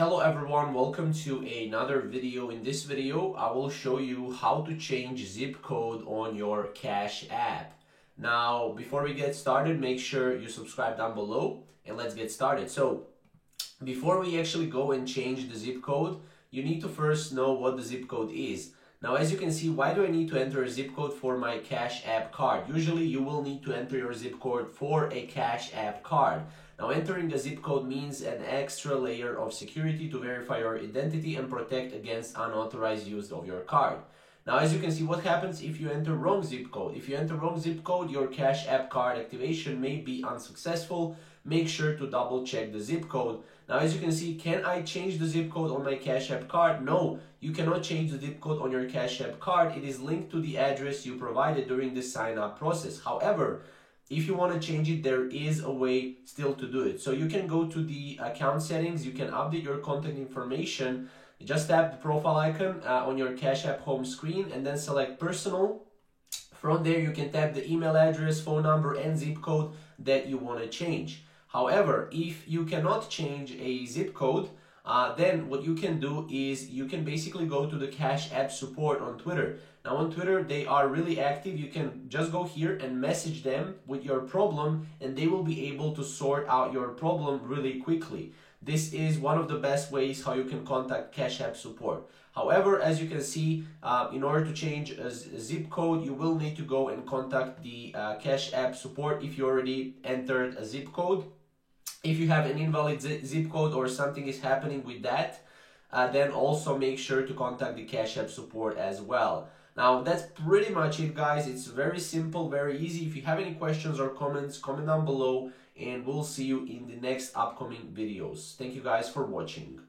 Hello everyone, welcome to another video. In this video, I will show you how to change zip code on your Cash App. Now, before we get started, make sure you subscribe down below and let's get started. So, before we actually go and change the zip code, you need to first know what the zip code is. Now, as you can see, why do I need to enter a zip code for my Cash App card? Usually, you will need to enter your zip code for a Cash App card. Now, entering a zip code means an extra layer of security to verify your identity and protect against unauthorized use of your card. Now, as you can see, what happens if you enter wrong zip code? If you enter wrong zip code, your Cash App card activation may be unsuccessful. Make sure to double check the zip code. Now, as you can see, can I change the zip code on my Cash App card? No, you cannot change the zip code on your Cash App card. It is linked to the address you provided during the sign up process. However, if you want to change it, there is a way still to do it. So you can go to the account settings, you can update your contact information. You just tap the profile icon on your Cash App home screen and then select personal. From there, you can tap the email address, phone number, and zip code that you want to change. However, if you cannot change a zip code, then what you can do is you can basically go to the Cash App support on Twitter. Now on Twitter, they are really active. You can just go here and message them with your problem and they will be able to sort out your problem really quickly. This is one of the best ways how you can contact Cash App support. However, as you can see, in order to change a zip code, you will need to go and contact the Cash App support if you already entered a zip code. If you have an invalid zip code or something is happening with that, then also make sure to contact the Cash App support as well. Now, that's pretty much it, guys. It's very simple, very easy. If you have any questions or comments, comment down below, and we'll see you in the next upcoming videos. Thank you guys for watching.